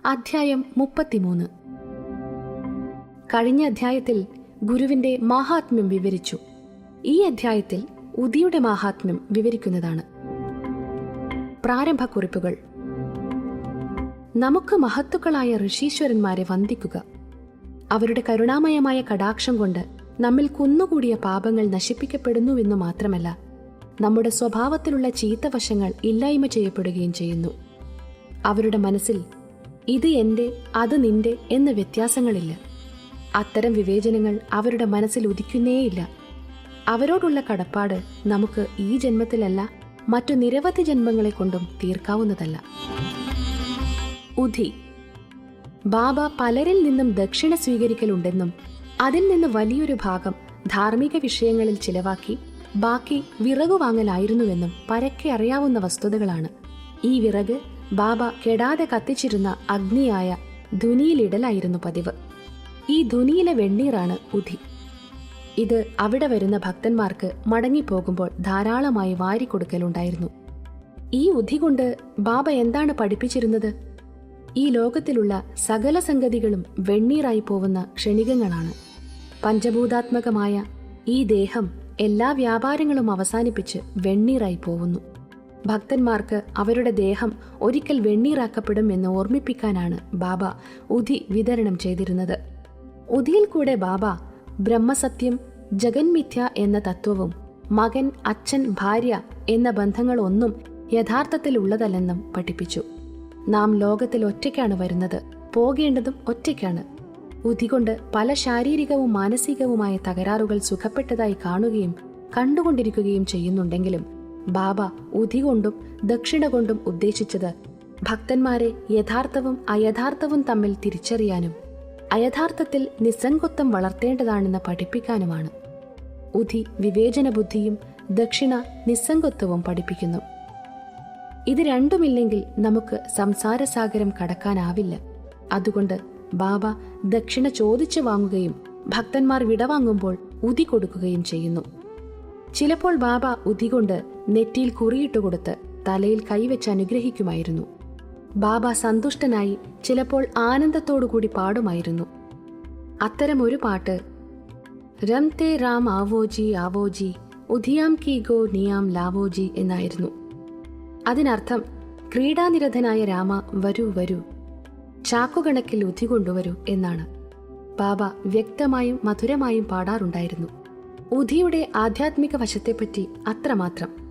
അധ്യായം 33. കഴിഞ്ഞ അധ്യായത്തിൽ ഗുരുവിന്റെ മാഹാത്മ്യം വിവരിച്ചു. ഈ അധ്യായത്തിൽ ഉദിയുടെ മാഹാത്മ്യം വിവരിക്കുന്നതാണ്. പ്രാരംഭക്കുറിപ്പുകൾ. നമുക്ക് മഹത്തുക്കളായ ഋഷീശ്വരന്മാരെ വന്ദിക്കുക. അവരുടെ കരുണാമയമായ കടാക്ഷം കൊണ്ട് നമ്മിൽ കുന്നുകൂടിയ പാപങ്ങൾ നശിപ്പിക്കപ്പെടുന്നുവെന്നു മാത്രമല്ല, നമ്മുടെ സ്വഭാവത്തിലുള്ള ചീത്തവശങ്ങൾ ഇല്ലായ്മ ചെയ്യപ്പെടുകയും ചെയ്യുന്നു. അവരുടെ മനസ്സിൽ ഇത് എന്റെ, അത് നിന്റെ എന്ന വ്യത്യാസങ്ങളില്ല. അത്തരം വിവേചനങ്ങൾ അവരുടെ മനസ്സിൽ ഉദിക്കുന്നേയില്ല. അവരോടുള്ള കടപ്പാട് നമുക്ക് ഈ ജന്മത്തിലല്ല, മറ്റു നിരവധി ജന്മങ്ങളെ കൊണ്ടും തീർക്കാവുന്നതല്ല. ഉധി. ബാബ പലരിൽ നിന്നും ദക്ഷിണ സ്വീകരിക്കലുണ്ടെന്നും അതിൽ നിന്ന് വലിയൊരു ഭാഗം ധാർമ്മിക വിഷയങ്ങളിൽ ചിലവാക്കി ബാക്കി വിറകു വാങ്ങലായിരുന്നുവെന്നും പരക്കെ അറിയാവുന്ന വസ്തുതകളാണ്. ഈ വിറക് ബാബ കെടാതെ കത്തിച്ചിരുന്ന അഗ്നിയായ ധുനിയിലിടലായിരുന്നു പതിവ്. ഈ ധുനിയിലെ വെണ്ണീറാണ് ഉധി. ഇത് അവിടെ വരുന്ന ഭക്തന്മാർക്ക് മടങ്ങിപ്പോകുമ്പോൾ ധാരാളമായി വാരിക്കൊടുക്കലുണ്ടായിരുന്നു. ഈ ഉധി കൊണ്ട് ബാബ എന്താണ് പഠിപ്പിച്ചിരുന്നത്? ഈ ലോകത്തിലുള്ള സകല സംഗതികളും വെണ്ണീറായി പോവുന്ന ക്ഷണികങ്ങളാണ്. പഞ്ചഭൂതാത്മകമായ ഈ ദേഹം എല്ലാ വ്യാപാരങ്ങളും അവസാനിപ്പിച്ച് വെണ്ണീറായി പോവുന്നു. ഭക്തന്മാർക്ക് അവരുടെ ദേഹം ഒരിക്കൽ വെണ്ണീറാക്കപ്പെടും എന്ന് ഓർമ്മിപ്പിക്കാനാണ് ബാബ ഉധി വിതരണം ചെയ്തിരുന്നത്. ഉധിയിൽ കൂടെ ബാബ ബ്രഹ്മസത്യം, ജഗന്മിഥ്യ എന്ന തത്വവും മകൻ, അച്ഛൻ, ഭാര്യ എന്ന ബന്ധങ്ങളൊന്നും യഥാർത്ഥത്തിൽ ഉള്ളതല്ലെന്നും പഠിപ്പിച്ചു. നാം ലോകത്തിൽ ഒറ്റയ്ക്കാണ് വരുന്നത്, പോകേണ്ടതും ഒറ്റയ്ക്കാണ്. ഉധി കൊണ്ട് പല ശാരീരികവും മാനസികവുമായ തകരാറുകൾ സുഖപ്പെട്ടതായി കാണുകയും കണ്ടുകൊണ്ടിരിക്കുകയും ചെയ്യുന്നുണ്ടെങ്കിലും ബാബ ഉധി കൊണ്ടും ദക്ഷിണ കൊണ്ടും ഉദ്ദേശിച്ചത് ഭക്തന്മാരെ യഥാർത്ഥവും അയഥാർത്ഥവും തമ്മിൽ തിരിച്ചറിയാനും അയഥാർത്ഥത്തിൽ നിസ്സംഗത്വം വളർത്തേണ്ടതാണെന്ന് പഠിപ്പിക്കാനുമാണ്. ഉധി വിവേചന ബുദ്ധിയും ദക്ഷിണ നിസ്സംഗത്വവും പഠിപ്പിക്കുന്നു. ഇത് രണ്ടുമില്ലെങ്കിൽ നമുക്ക് സംസാരസാഗരം കടക്കാനാവില്ല. അതുകൊണ്ട് ബാബ ദക്ഷിണ ചോദിച്ചു വാങ്ങുകയും ഭക്തന്മാർ വിടവാങ്ങുമ്പോൾ ഉധി കൊടുക്കുകയും ചെയ്യുന്നു. ചിലപ്പോൾ ബാബ ഉധി കൊണ്ട് നെറ്റിയിൽ കുറിയിട്ടുകൊടുത്ത് തലയിൽ കൈവച്ച് അനുഗ്രഹിക്കുമായിരുന്നു. ബാബ സന്തുഷ്ടനായി ചിലപ്പോൾ ആനന്ദത്തോടുകൂടി പാടുമായിരുന്നു. അത്തരം ഒരു പാട്ട് രംതേ രാം ആവോജി ആവോജി ഉധിയാം കി ഗോ നിയാം ലാവോജി എന്നായിരുന്നു. അതിനർത്ഥം ക്രീഡാനിരതനായ രാമ വരൂ വരൂ, ചാക്കുകണക്കിൽ ഉധി കൊണ്ടുവരൂ എന്നാണ്. ബാബ വ്യക്തമായും മധുരമായും പാടാറുണ്ടായിരുന്നു. ഉധിയുടെ ആധ്യാത്മിക വശത്തെപ്പറ്റി അത്രമാത്രം.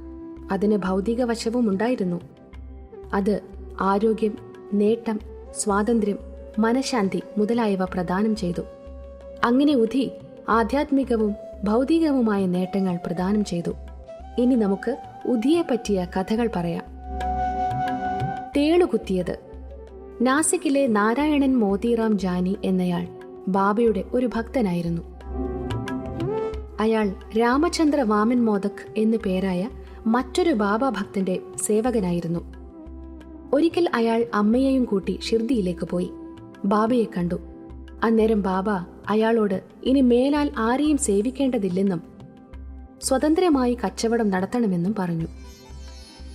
അതിന് ഭൗതിക വശവും ഉണ്ടായിരുന്നു. അത് ആരോഗ്യം, നേട്ടം, സ്വാതന്ത്ര്യം, മനഃശാന്തി മുതലായവ പ്രദാനം ചെയ്തു. അങ്ങനെ ഉധി ആധ്യാത്മികവും ഭൗതികവുമായ നേട്ടങ്ങൾ പ്രദാനം ചെയ്തു. ഇനി നമുക്ക് ഉധിയെ പറ്റിയ കഥകൾ പറയാം. തേളുകുത്തിയത്. നാസിക്കിലെ നാരായണൻ മോതിറാം ജാനി എന്നയാൾ ബാബയുടെ ഒരു ഭക്തനായിരുന്നു. അയാൾ രാമചന്ദ്ര വാമൻ മോദക് എന്നു പേരായ മറ്റൊരു ബാബ ഭക്തന്റെ സേവകനായിരുന്നു. ഒരിക്കൽ അയാൾ അമ്മയെയും കൂട്ടി ഷിർദിയിലേക്ക് പോയി ബാബയെ കണ്ടു. അന്നേരം ബാബ അയാളോട് ഇനി മേലാൽ ആരെയും സേവിക്കേണ്ടതില്ലെന്നും സ്വതന്ത്രമായി കച്ചവടം നടത്തണമെന്നും പറഞ്ഞു.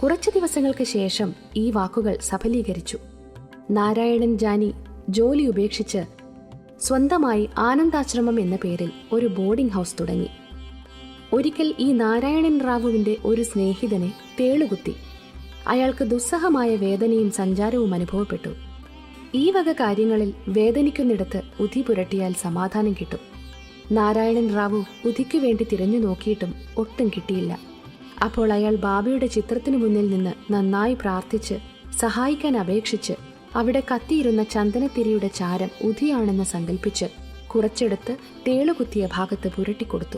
കുറച്ചു ദിവസങ്ങൾക്ക് ശേഷം ഈ വാക്കുകൾ സഫലീകരിച്ചു. നാരായണൻ ജാനി ജോലി ഉപേക്ഷിച്ച് സ്വന്തമായി ആനന്ദാശ്രമം എന്ന പേരിൽ ഒരു ബോർഡിംഗ് ഹൗസ് തുടങ്ങി. ഒരിക്കൽ ഈ നാരായണൻ റാവുവിന്റെ ഒരു സ്നേഹിതനെ തേളുകുത്തി. അയാൾക്ക് ദുസ്സഹമായ വേദനയും സഞ്ചാരവും അനുഭവപ്പെട്ടു. ഈ വക കാര്യങ്ങളിൽ വേദനിക്കുന്നിടത്ത് ഉധി പുരട്ടിയാൽ സമാധാനം കിട്ടും. നാരായണൻ റാവു ഉധിക്കു വേണ്ടി തിരഞ്ഞു നോക്കിയിട്ടും ഒട്ടും കിട്ടിയില്ല. അപ്പോൾ അയാൾ ബാബയുടെ ചിത്രത്തിനു മുന്നിൽ നിന്ന് നന്നായി പ്രാർത്ഥിച്ച് സഹായിക്കാൻ അപേക്ഷിച്ച് അവിടെ കത്തിയിരുന്ന ചന്ദനത്തിരിയുടെ ചാരം ഉധിയാണെന്ന് സങ്കല്പിച്ച് കുറച്ചെടുത്ത് തേളുകുത്തിയ ഭാഗത്ത് പുരട്ടിക്കൊടുത്തു.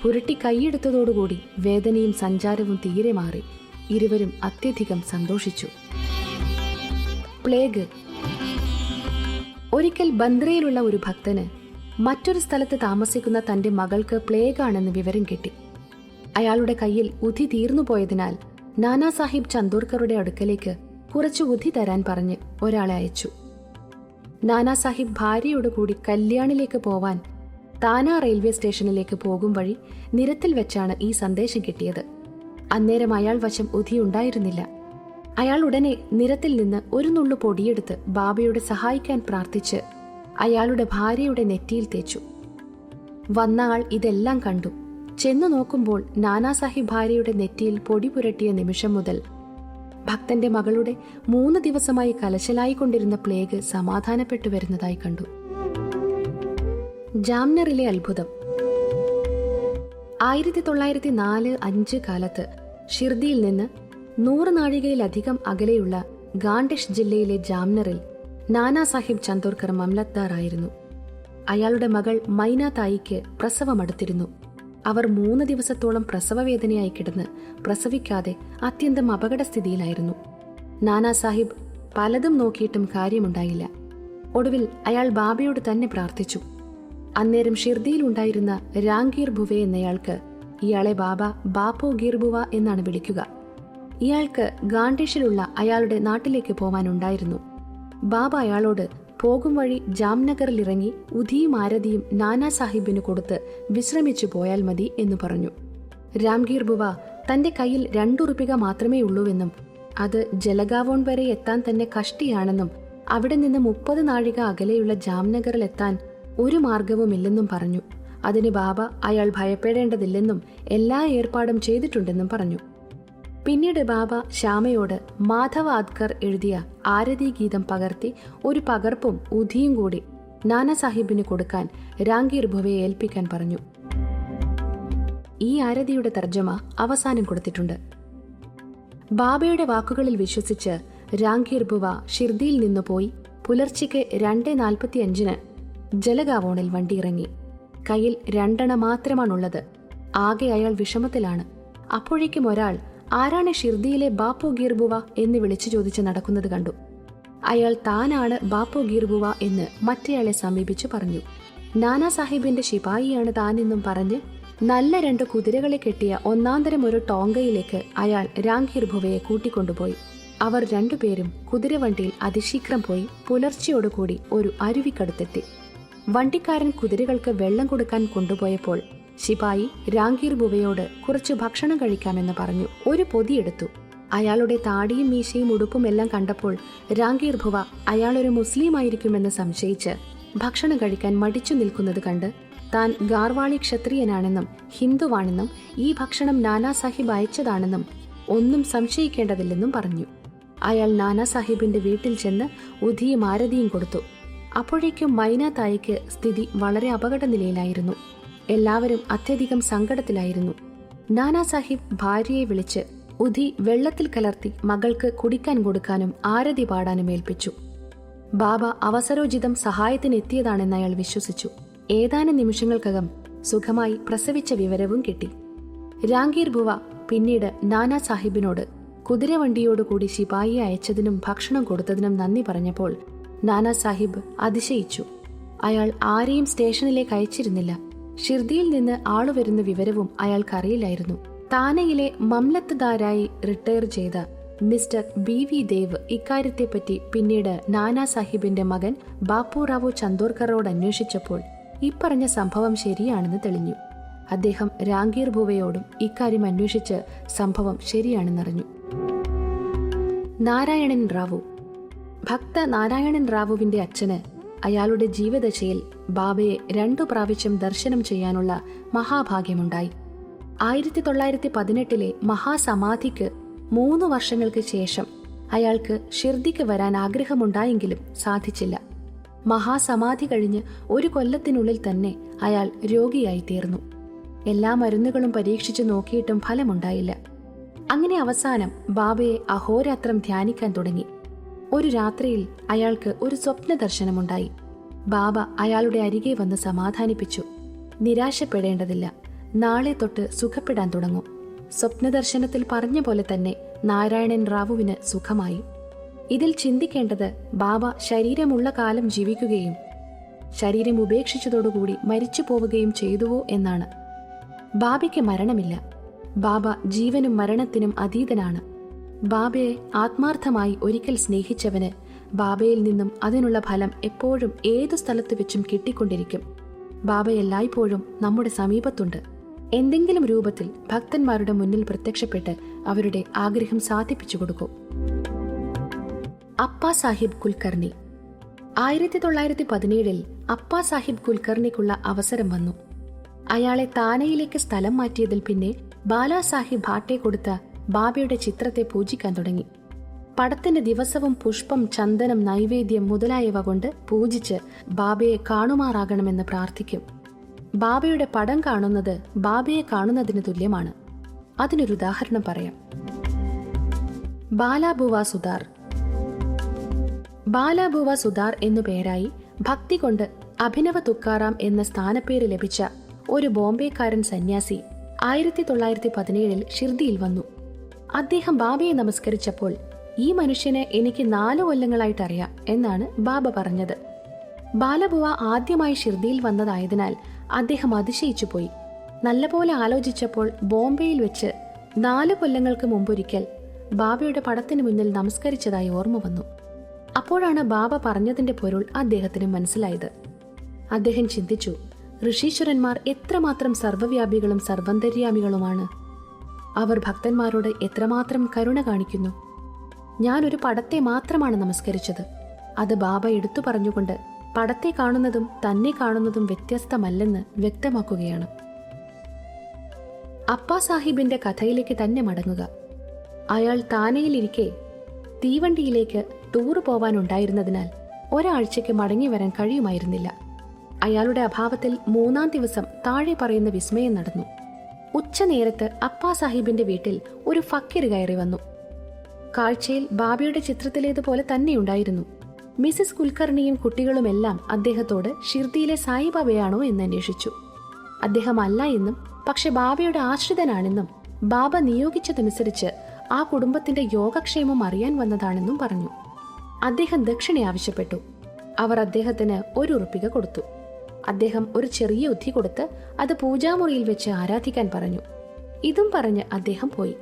പുരട്ടി കൈയെടുത്തതോടുകൂടി വേദനയും സഞ്ചാരവും തീരെ മാറി. ഇരുവരും അത്യധികം സന്തോഷിച്ചു. പ്ലേഗ്. ഒരിക്കൽ ബന്ദ്രയിലുള്ള ഒരു ഭക്തന് മറ്റൊരു സ്ഥലത്ത് താമസിക്കുന്ന തന്റെ മകൾക്ക് പ്ലേഗ് ആണെന്ന് വിവരം കിട്ടി. അയാളുടെ കയ്യിൽ ഉധി തീർന്നുപോയതിനാൽ നാനാ സാഹിബ് ചന്ദോർക്കറുടെ അടുക്കലേക്ക് കുറച്ച് ഉധി തരാൻ പറഞ്ഞ് ഒരാളെ അയച്ചു. നാനാ സാഹിബ് ഭാര്യയോടുകൂടി കല്യാണിലേക്ക് പോവാൻ താന റെയിൽവേ സ്റ്റേഷനിലേക്ക് പോകും വഴി നിരത്തിൽ വെച്ചാണ് ഈ സന്ദേശം കിട്ടിയത്. അന്നേരം അയാൾ വശം ഉധി ഉണ്ടായിരുന്നില്ല. അയാൾ ഉടനെ നിരത്തിൽ നിന്ന് ഒരു നുള്ളു പൊടിയെടുത്ത് ബാബയോട് സഹായിക്കാൻ പ്രാർത്ഥിച്ച് അയാളുടെ ഭാര്യയുടെ നെറ്റിയിൽ തേച്ചു. വന്ന ആൾ ഇതെല്ലാം കണ്ടു. ചെന്നു നോക്കുമ്പോൾ നാനാസാഹിബ് ഭാര്യയുടെ നെറ്റിയിൽ പൊടി പുരട്ടിയ നിമിഷം മുതൽ ഭക്തന്റെ മകളുടെ 3 ദിവസമായി കലശലായിക്കൊണ്ടിരുന്ന പ്ലേഗ് സമാധാനപ്പെട്ടു വരുന്നതായി കണ്ടു. ജാംനറിലെ അത്ഭുതം. 1904-5 കാലത്ത് ഷിർദിയിൽ നിന്ന് 100 നാഴികയിലധികം അകലെയുള്ള ഗാണ്ടിഷ് ജില്ലയിലെ ജാംനറിൽ നാനാസാഹിബ് ചന്ദോർക്കർ മംലത്ദാറായിരുന്നു. അയാളുടെ മകൾ മൈന തായിക്ക് പ്രസവമടുത്തിരുന്നു. അവർ 3 ദിവസത്തോളം പ്രസവവേദനയായി കിടന്ന് പ്രസവിക്കാതെ അത്യന്തം അപകടസ്ഥിതിയിലായിരുന്നു. നാനാസാഹിബ് പലതും നോക്കിയിട്ടും കാര്യമുണ്ടായില്ല. ഒടുവിൽ അയാൾ ബാബയോട് തന്നെ പ്രാർത്ഥിച്ചു. അന്നേരം ഷിർദിയിലുണ്ടായിരുന്ന രാംഗീർ ഭുവെ എന്നയാൾക്ക് ഇയാളെ ബാബ ബാപ്പു ഗീർബുവ എന്നാണ് വിളിക്കുക. ഇയാൾക്ക് ഗാണ്ടിഷിലുള്ള അയാളുടെ നാട്ടിലേക്ക് പോവാനുണ്ടായിരുന്നു. ബാബ അയാളോട് പോകും വഴി ജാംനഗറിലിറങ്ങി ഉധിയും ആരതിയും നാനാ സാഹിബിന് കൊടുത്ത് വിശ്രമിച്ചു പോയാൽ മതി എന്ന് പറഞ്ഞു. രാംഗീർ ബുവ തന്റെ കയ്യിൽ 2 റുപ്പിക മാത്രമേ ഉള്ളൂവെന്നും അത് ജലഗാവോൺ വരെ എത്താൻ തന്നെ കഷ്ടിയാണെന്നും അവിടെ നിന്ന് 30 നാഴിക അകലെയുള്ള ജാംനഗറിലെത്താൻ ഒരു മാർഗവുമില്ലെന്നും പറഞ്ഞു. അതിന് ബാബ അയാൾ ഭയപ്പെടേണ്ടതില്ലെന്നും എല്ലാ ഏർപ്പാടും ചെയ്തിട്ടുണ്ടെന്നും പറഞ്ഞു. പിന്നീട് ബാബ ശ്യാമയോട് മാധവ ആദ്കർ എഴുതിയ ആരതി ഗീതം പകർത്തി ഒരു പകർപ്പും ഉധിയും കൂടി നാനാ സാഹിബിന് കൊടുക്കാൻ രാംഗീർ ഭുവയെ ഏൽപ്പിക്കാൻ പറഞ്ഞു. ഈ ആരതിയുടെ തർജ്ജമ അവസാനം കൊടുത്തിട്ടുണ്ട്. ബാബയുടെ വാക്കുകളിൽ വിശ്വസിച്ച് രാംഗീർ ഭുവ ഷിർദിയിൽ നിന്ന് പോയി പുലർച്ചയ്ക്ക് 2:45 ജലഗാവോണിൽ വണ്ടിയിറങ്ങി. കയ്യിൽ 2 മാത്രമാണുള്ളത്. ആകെ അയാൾ വിഷമത്തിലാണ്. അപ്പോഴേക്കും ഒരാൾ ആരാണ് ഷിർദിയിലെ ബാപ്പു ഗീർബുവ എന്ന് വിളിച്ചു ചോദിച്ച് നടക്കുന്നത് കണ്ടു. അയാൾ താനാണ് ബാപ്പു ഗീർബുവ എന്ന് മറ്റേയാളെ സമീപിച്ചു പറഞ്ഞു. നാനാ സാഹിബിന്റെ ശിപായിയാണ് താനെന്നും പറഞ്ഞ് നല്ല 2 കുതിരകളെ കെട്ടിയ ഒന്നാന്തരം ഒരു ടോങ്കയിലേക്ക് അയാൾ രാംഗീർ ഭുവയെ കൂട്ടിക്കൊണ്ടുപോയി. അവർ 2 പേരും കുതിരവണ്ടിയിൽ അതിശീഘ്രം പോയി പുലർച്ചയോടുകൂടി ഒരു അരുവിക്കടുത്തെത്തി. വണ്ടിക്കാരൻ കുതിരകൾക്ക് വെള്ളം കൊടുക്കാൻ കൊണ്ടുപോയപ്പോൾ ശിപായി രാംഗീർ ഭുവയോട് കുറച്ച് ഭക്ഷണം കഴിക്കാമെന്ന് പറഞ്ഞു. ഒരു പൊതിയെടുത്തു. അയാളുടെ താടിയും മീശയും ഉടുപ്പും എല്ലാം കണ്ടപ്പോൾ രാംഗീർ ഭുവ അയാളൊരു മുസ്ലിം ആയിരിക്കുമെന്ന് സംശയിച്ച് ഭക്ഷണം കഴിക്കാൻ മടിച്ചു നിൽക്കുന്നത് കണ്ട് താൻ ഗാർവാളി ക്ഷത്രിയനാണെന്നും ഹിന്ദുവാണെന്നും ഈ ഭക്ഷണം നാനാ സാഹിബ് അയച്ചതാണെന്നും ഒന്നും സംശയിക്കേണ്ടതില്ലെന്നും പറഞ്ഞു. അയാൾ നാനാ സാഹിബിന്റെ വീട്ടിൽ ചെന്ന് ഉധിയും ആരതിയും കൊടുത്തു. അപ്പോഴേക്കും മൈന തായിക്ക് സ്ഥിതി വളരെ അപകട നിലയിലായിരുന്നു. എല്ലാവരും അത്യധികം സങ്കടത്തിലായിരുന്നു. നാനാ സാഹിബ് ഭാര്യയെ വിളിച്ച് ഉധി വെള്ളത്തിൽ കലർത്തി മകൾക്ക് കുടിക്കാൻ കൊടുക്കാനും ആരതി പാടാനും ഏൽപ്പിച്ചു. ബാബ അവസരോചിതം സഹായത്തിനെത്തിയതാണെന്ന് അയാൾ വിശ്വസിച്ചു. ഏതാനും നിമിഷങ്ങൾക്കകം സുഖമായി പ്രസവിച്ച വിവരവും കിട്ടി. രാംഗീർ ഭുവ പിന്നീട് നാനാ സാഹിബിനോട് കുതിരവണ്ടിയോടുകൂടി ശിപായിയെ അയച്ചതിനും ഭക്ഷണം കൊടുത്തതിനും നന്ദി പറഞ്ഞപ്പോൾ നാനാ സാഹിബ് അതിശയിച്ചു. അയാൾ ആരെയും സ്റ്റേഷനിലേക്ക് അയച്ചിരുന്നില്ല. ഷിർദിയിൽ നിന്ന് ആളു വരുന്ന വിവരവും അയാൾക്കറിയില്ലായിരുന്നു. താനയിലെ മംലത്ദാരായി റിട്ടയർ ചെയ്ത മിസ്റ്റർ BV ദേവ് ഇക്കാര്യത്തെപ്പറ്റി പിന്നീട് നാനാ സാഹിബിന്റെ മകൻ ബാപ്പുറാവു ചന്ദോർക്കറോട് അന്വേഷിച്ചപ്പോൾ ഇപ്പറഞ്ഞ സംഭവം ശരിയാണെന്ന് തെളിഞ്ഞു. അദ്ദേഹം രാംഗീർ ഭുവയോടും ഇക്കാര്യം അന്വേഷിച്ച് സംഭവം ശരിയാണെന്നറിഞ്ഞു. നാരായണൻ റാവു. ഭക്ത നാരായണൻ റാവുവിന്റെ അച്ഛന് അയാളുടെ ജീവദശയിൽ ബാബയെ 2 പ്രാവശ്യം ദർശനം ചെയ്യാനുള്ള മഹാഭാഗ്യമുണ്ടായി. 1918 മഹാസമാധിക്ക് 3 വർഷങ്ങൾക്ക് ശേഷം അയാൾക്ക് ഷിർദിക്ക് വരാൻ ആഗ്രഹമുണ്ടായെങ്കിലും സാധിച്ചില്ല. മഹാസമാധി കഴിഞ്ഞ് 1 കൊല്ലത്തിനുള്ളിൽ തന്നെ അയാൾ രോഗിയായി തീർന്നു. എല്ലാ മരുന്നുകളും പരീക്ഷിച്ചു നോക്കിയിട്ടും ഫലമുണ്ടായില്ല. അങ്ങനെ അവസാനം ബാബയെ അഹോരാത്രം ധ്യാനിക്കാൻ തുടങ്ങി. ഒരു രാത്രിയിൽ അയാൾക്ക് ഒരു സ്വപ്ന ദർശനമുണ്ടായി. ബാബ അയാളുടെ അരികെ വന്ന് സമാധാനിപ്പിച്ചു. നിരാശപ്പെടേണ്ടതില്ല, നാളെ തൊട്ട് സുഖപ്പെടാൻ തുടങ്ങും. സ്വപ്നദർശനത്തിൽ പറഞ്ഞ പോലെ തന്നെ നാരായണൻ റാവുവിന് സുഖമായി. ഇതിൽ ചിന്തിക്കേണ്ടത് ബാബ ശരീരമുള്ള കാലം ജീവിക്കുകയും ശരീരം ഉപേക്ഷിച്ചതോടുകൂടി മരിച്ചു പോവുകയും ചെയ്തുവോ എന്നാണ്. ബാബയ്ക്ക് മരണമില്ല. ബാബ ജീവനും മരണത്തിനും അതീതനാണ്. ബാബയെ ആത്മാർത്ഥമായി ഒരിക്കൽ സ്നേഹിച്ചവന് ബാബയിൽ നിന്നും അതിനുള്ള ഫലം എപ്പോഴും ഏതു സ്ഥലത്ത് വെച്ചും കിട്ടിക്കൊണ്ടിരിക്കും. ബാബ എല്ലായ്പ്പോഴും നമ്മുടെ സമീപത്തുണ്ട്. എന്തെങ്കിലും രൂപത്തിൽ ഭക്തന്മാരുടെ മുന്നിൽ പ്രത്യക്ഷപ്പെട്ട് അവരുടെ ആഗ്രഹം സാധിപ്പിച്ചു കൊടുക്കൂ. അപ്പാ സാഹിബ് കുൽക്കർണി. 1917 അപ്പാ സാഹിബ് കുൽക്കർണിക്കുള്ള അവസരം വന്നു. അയാളെ താനയിലേക്ക് സ്ഥലം മാറ്റിയതിൽ പിന്നെ ബാലാ സാഹിബ് ഭാട്ടെ കൊടുത്ത ബാബയുടെ ചിത്രത്തെ പൂജിക്കാൻ തുടങ്ങി. പടത്തിന് ദിവസവും പുഷ്പം, ചന്ദനം, നൈവേദ്യം മുതലായവ കൊണ്ട് പൂജിച്ച് ബാബയെ കാണുമാറാകണമെന്ന് പ്രാർത്ഥിക്കും. ബാബയുടെ പടം കാണുന്നത് ബാബയെ കാണുന്നതിന് തുല്യമാണ്. അതിനൊരു ഉദാഹരണം പറയാം. ബാലാബുവ സുതാർ. ബാലാബുവ സുതാർ എന്നു പേരായി ഭക്തി കൊണ്ട് അഭിനവ തുക്കാറാം എന്ന സ്ഥാനപ്പേര് ലഭിച്ച ഒരു ബോംബെക്കാരൻ സന്യാസി 1917 ഷിർദിയിൽ വന്നു. അദ്ദേഹം ബാബയെ നമസ്കരിച്ചപ്പോൾ, ഈ മനുഷ്യനെ എനിക്ക് 4 കൊല്ലങ്ങളായിട്ടറിയാം എന്നാണ് ബാബ പറഞ്ഞത്. ബാലബുവ ആദ്യമായി ഷിർദിയിൽ വന്നതായതിനാൽ അദ്ദേഹം അതിശയിച്ചുപോയി. നല്ലപോലെ ആലോചിച്ചപ്പോൾ ബോംബെയിൽ വെച്ച് 4 കൊല്ലങ്ങൾക്ക് മുമ്പൊരിക്കൽ ബാബയുടെ പടത്തിന് മുന്നിൽ നമസ്കരിച്ചതായി ഓർമ്മ വന്നു. അപ്പോഴാണ് ബാബ പറഞ്ഞതിന്റെ പൊരുൾ അദ്ദേഹത്തിന് മനസ്സിലായത്. അദ്ദേഹം ചിന്തിച്ചു, ഋഷീശ്വരന്മാർ എത്രമാത്രം സർവ്വവ്യാപികളും സർവന്തര്യാമികളുമാണ്. അവർ ഭക്തന്മാരോട് എത്രമാത്രം കരുണ കാണിക്കുന്നു. ഞാനൊരു പടത്തെ മാത്രമാണ് നമസ്കരിച്ചത്. അത് ബാബ എടുത്തു പറഞ്ഞുകൊണ്ട് പടത്തെ കാണുന്നതും തന്നെ കാണുന്നതും വ്യത്യസ്തമല്ലെന്ന് വ്യക്തമാക്കുകയാണ്. അപ്പാ സാഹിബിന്റെ കഥയിലേക്ക് തന്നെ മടങ്ങുക. അയാൾ താനയിലിരിക്കെ തീവണ്ടിയിലേക്ക് ടൂർ പോവാനുണ്ടായിരുന്നതിനാൽ ഒരാഴ്ചയ്ക്ക് മടങ്ങി വരാൻ കഴിയുമായിരുന്നില്ല. അയാളുടെ അഭാവത്തിൽ 3-ാം ദിവസം താഴെ പറയുന്ന വിസ്മയം നടന്നു. ഉച്ചനേരത്ത് അപ്പാ സാഹിബിന്റെ വീട്ടിൽ ഒരു ഫക്കീർ കയറി വന്നു. കാഴ്ചയിൽ ബാബയുടെ ചിത്രത്തിലേതുപോലെ തന്നെയുണ്ടായിരുന്നു. മിസിസ് കുൽക്കർണിയും കുട്ടികളുമെല്ലാം അദ്ദേഹത്തോട് ഷിർദിയിലെ സായിബാബയാണോ എന്ന് അന്വേഷിച്ചു. അദ്ദേഹം അല്ല എന്നും, പക്ഷെ ബാബയുടെ ആശ്രിതനാണെന്നും ബാബ നിയോഗിച്ചതനുസരിച്ച് ആ കുടുംബത്തിന്റെ യോഗക്ഷേമം അറിയാൻ വന്നതാണെന്നും പറഞ്ഞു. അദ്ദേഹം ദക്ഷിണ ആവശ്യപ്പെട്ടു. അവർ അദ്ദേഹത്തിന് 1 ഉറുപ്പിക കൊടുത്തു. അദ്ദേഹം ഒരു ചെറിയ ഉദ്ധി കൊടുത്ത് അത് പൂജാമുറിയിൽ വെച്ച് ആരാധിക്കാൻ പറഞ്ഞു. ഇതും പറഞ്ഞ് അദ്ദേഹം പോയി.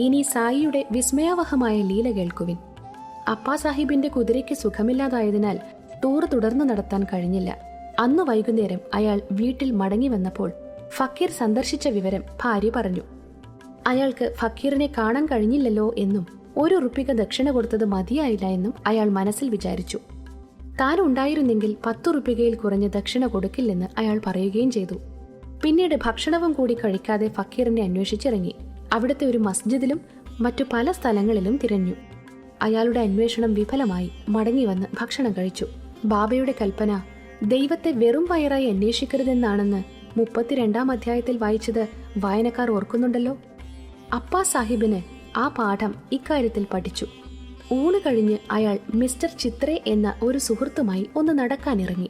ഇനി സായിയുടെ വിസ്മയാവഹമായ ലീല കേൾക്കുവിൻ. അപ്പാ സാഹിബിന്റെ കുതിരയ്ക്ക് സുഖമില്ലാതായതിനാൽ ടൂർ തുടർന്നു നടത്താൻ കഴിഞ്ഞില്ല. അന്ന് വൈകുന്നേരം അയാൾ വീട്ടിൽ മടങ്ങി വന്നപ്പോൾ ഫക്കീർ സന്ദർശിച്ച വിവരം ഭാര്യ പറഞ്ഞു. അയാൾക്ക് ഫക്കീറിനെ കാണാൻ കഴിഞ്ഞില്ലല്ലോ എന്നും 1 ഉറുപ്പിക ദക്ഷിണ കൊടുത്തത് മതിയായില്ല എന്നും അയാൾ മനസ്സിൽ വിചാരിച്ചു. താൻ ഉണ്ടായിരുന്നെങ്കിൽ 10 ഉറുപ്പികയിൽ കുറഞ്ഞ് ദക്ഷിണ കൊടുക്കില്ലെന്ന് അയാൾ പറയുകയും ചെയ്തു. പിന്നീട് ഭക്ഷണവും കൂടി കഴിക്കാതെ ഫക്കീറിനെ അന്വേഷിച്ചിറങ്ങി. അവിടുത്തെ ഒരു മസ്ജിദിലും മറ്റു പല സ്ഥലങ്ങളിലും തിരഞ്ഞു. അയാളുടെ അന്വേഷണം വിഫലമായി. മടങ്ങി വന്ന് ഭക്ഷണം കഴിച്ചു. ബാബയുടെ കൽപ്പന ദൈവത്തെ വെറും വയറായി അന്വേഷിക്കരുതെന്നാണെന്ന് 32-ാം അധ്യായത്തിൽ വായിച്ചത് വായനക്കാർ ഓർക്കുന്നുണ്ടല്ലോ. അപ്പാ സാഹിബിന് ആ പാഠം ഇക്കാര്യത്തിൽ പഠിച്ചു. ഊണ് കഴിഞ്ഞ് അയാൾ മിസ്റ്റർ ചിത്രേ എന്ന ഒരു സുഹൃത്തുമായി ഒന്ന് നടക്കാനിറങ്ങി.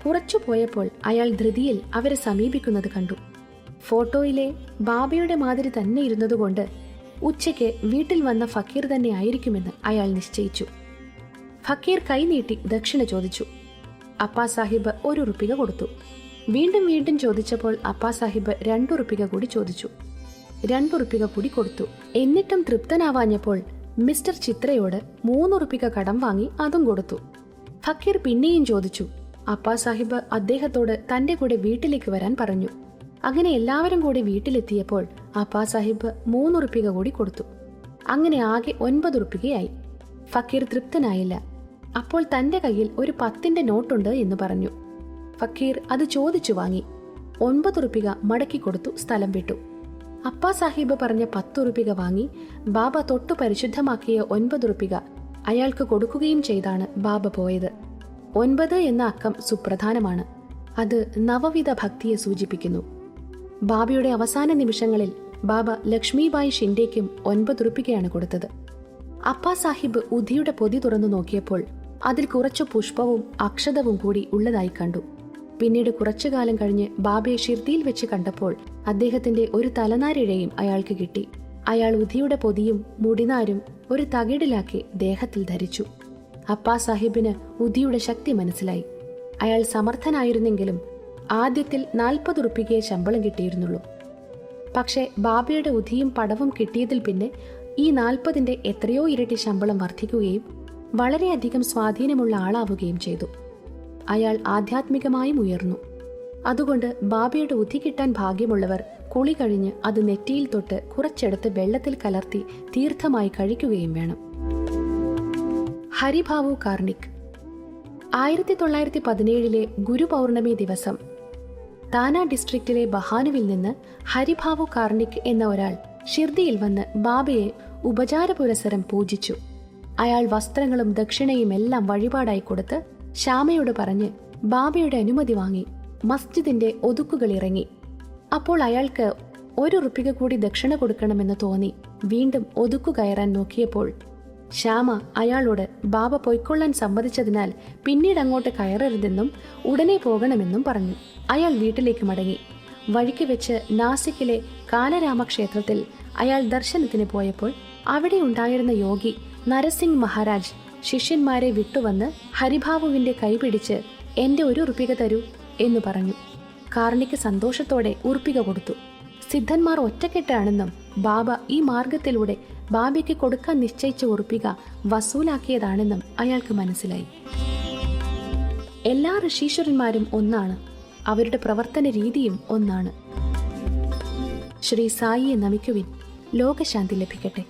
കുറച്ചു പോയപ്പോൾ അയാൾ ധൃതിയിൽ അവരെ സമീപിക്കുന്നത് കണ്ടു. ഫോട്ടോയിലെ ബാബയുടെ മാതിരി തന്നെ ഇരുന്നതുകൊണ്ട് ഉച്ചയ്ക്ക് വീട്ടിൽ വന്ന ഫക്കീർ തന്നെ ആയിരിക്കുമെന്ന് അയാൾ നിശ്ചയിച്ചു. ഫക്കീർ കൈനീട്ടി ദക്ഷിണ ചോദിച്ചു. അപ്പാ സാഹിബ് 1 ഉറുപ്പിക കൊടുത്തു. വീണ്ടും വീണ്ടും ചോദിച്ചപ്പോൾ അപ്പാ സാഹിബ് 2 ഉറുപ്പിക കൂടി ചോദിച്ചു. 2 ഉറുപ്പിക കൂടി കൊടുത്തു. എന്നിട്ടും തൃപ്തനാവാഞ്ഞപ്പോൾ മിസ്റ്റർ ചിത്രയോട് 3 ഉറുപ്പിക കടം വാങ്ങി അതും കൊടുത്തു. ഫക്കീർ പിന്നെയും ചോദിച്ചു. അപ്പാ സാഹിബ് അദ്ദേഹത്തോട് തന്റെ കൂടെ വീട്ടിലേക്ക് വരാൻ പറഞ്ഞു. അങ്ങനെ എല്ലാവരും കൂടി വീട്ടിലെത്തിയപ്പോൾ അപ്പാ സാഹിബ് 3 ഉറുപ്പിക കൂടി കൊടുത്തു. അങ്ങനെ ആകെ 9 ഉറുപ്പികയായി. ഫക്കീർ തൃപ്തനായില്ല. അപ്പോൾ തന്റെ കയ്യിൽ ഒരു 10ന്റെ നോട്ടുണ്ട് എന്ന് പറഞ്ഞു. ഫക്കീർ അത് ചോദിച്ചു വാങ്ങി. 9 ഉറുപ്പിക മടക്കി കൊടുത്തു സ്ഥലം വിട്ടു. അപ്പാ സാഹിബ് പറഞ്ഞ 10 ഉറുപ്പിക വാങ്ങി ബാബ തൊട്ടു പരിശുദ്ധമാക്കിയ 9 ഉറുപ്പിക അയാൾക്ക് കൊടുക്കുകയും ചെയ്താണ് ബാബ പോയത്. 9 എന്ന അക്കം സുപ്രധാനമാണ്. അത് നവവിധ ഭക്തിയെ സൂചിപ്പിക്കുന്നു. ബാബയുടെ അവസാന നിമിഷങ്ങളിൽ ബാബ ലക്ഷ്മിബായി ഷിൻഡേക്കും 9 ഉറുപ്പികയാണ് കൊടുത്തത്. അപ്പാ സാഹിബ് ഉധിയുടെ പൊതി തുറന്നു നോക്കിയപ്പോൾ അതിൽ കുറച്ചു പുഷ്പവും അക്ഷതവും കൂടി ഉള്ളതായി കണ്ടു. പിന്നീട് കുറച്ചു കാലം കഴിഞ്ഞ് ബാബയെ ഷിർദിയിൽ വെച്ച് കണ്ടപ്പോൾ അദ്ദേഹത്തിന്റെ ഒരു തലനാരിഴയും അയാൾക്ക് കിട്ടി. അയാൾ ഉധിയുടെ പൊതിയും മുടിനാരും ഒരു തകിടിലാക്കി ദേഹത്തിൽ ധരിച്ചു. അപ്പാ സാഹിബിന് ഉധിയുടെ ശക്തി മനസ്സിലായി. അയാൾ സമർത്ഥനായിരുന്നെങ്കിലും ആദ്യത്തിൽ 40 ഉറുപ്പികയെ ശമ്പളം കിട്ടിയിരുന്നുള്ളൂ. പക്ഷേ ബാബയുടെ ഉധിയും പടവും കിട്ടിയതിൽ പിന്നെ ഈ 40ന്റെ എത്രയോ ഇരട്ടി ശമ്പളം വർദ്ധിക്കുകയും വളരെയധികം സ്വാധീനമുള്ള ആളാവുകയും ചെയ്തു. അയാൾ ആധ്യാത്മികമായും ഉയർന്നു. അതുകൊണ്ട് ബാബയുടെ ഉധി കിട്ടാൻ ഭാഗ്യമുള്ളവർ കുളി കഴിഞ്ഞ് അത് നെറ്റിയിൽ തൊട്ട് കുറച്ചെടുത്ത് വെള്ളത്തിൽ കലർത്തി തീർത്ഥമായി കഴിക്കുകയും വേണം. ഹരിഭാവു കാർണിക്. 1917 ഗുരുപൗർണമി ദിവസം താന ഡിസ്ട്രിക്റ്റിലെ ബഹാനുവിൽ നിന്ന് ഹരിഭാവു കാർണിക് എന്ന ഒരാൾ ഷിർദിയിൽ വന്ന് ബാബയെ ഉപചാരപുരസരം പൂജിച്ചു. അയാൾ വസ്ത്രങ്ങളും ദക്ഷിണയും എല്ലാം വഴിപാടായി കൊടുത്ത് ശ്യാമയോട് പറഞ്ഞ് ബാബയുടെ അനുമതി വാങ്ങി മസ്ജിദിന്റെ ഒതുക്കുകൾ ഇറങ്ങി. അപ്പോൾ അയാൾക്ക് 1 റുപ്പിക കൂടി ദക്ഷിണ കൊടുക്കണമെന്ന് തോന്നി. വീണ്ടും ഒതുക്കു കയറാൻ നോക്കിയപ്പോൾ ശ്യാമ അയാളോട് ബാബ പൊയ്ക്കൊള്ളാൻ സമ്മതിച്ചതിനാൽ പിന്നീട് അങ്ങോട്ട് കയറരുതെന്നും ഉടനെ പോകണമെന്നും പറഞ്ഞു. അയാൾ വീട്ടിലേക്ക് മടങ്ങി. വഴിക്ക് വെച്ച് നാസിക്കിലെ കാലരാമക്ഷേത്രത്തിൽ അയാൾ ദർശനത്തിന് പോയപ്പോൾ അവിടെ ഉണ്ടായിരുന്ന യോഗി നരസിംഗ് മഹാരാജ് ശിഷ്യന്മാരെ വിട്ടുവന്ന് ഹരിഭാവുവിന്റെ കൈപിടിച്ച് എന്റെ 1 റുപ്പിക തരൂ എന്ന് പറഞ്ഞു. കാർണിക്ക് സന്തോഷത്തോടെ ഉറുപ്പിക കൊടുത്തു. സിദ്ധന്മാർ ഒറ്റക്കെട്ടാണെന്നും ബാബ ഈ മാർഗത്തിലൂടെ ബാബയ്ക്ക് കൊടുക്കാൻ നിശ്ചയിച്ച ഉറുപ്പിക വസൂലാക്കിയതാണെന്നും അയാൾക്ക് മനസ്സിലായി. എല്ലാ ഋഷീശ്വരന്മാരും ഒന്നാണ്, അവരുടെ പ്രവർത്തന രീതിയും ഒന്നാണ്. ശ്രീ സായിയെ നമിക്കുവിൻ. ലോകശാന്തി ലഭിക്കട്ടെ.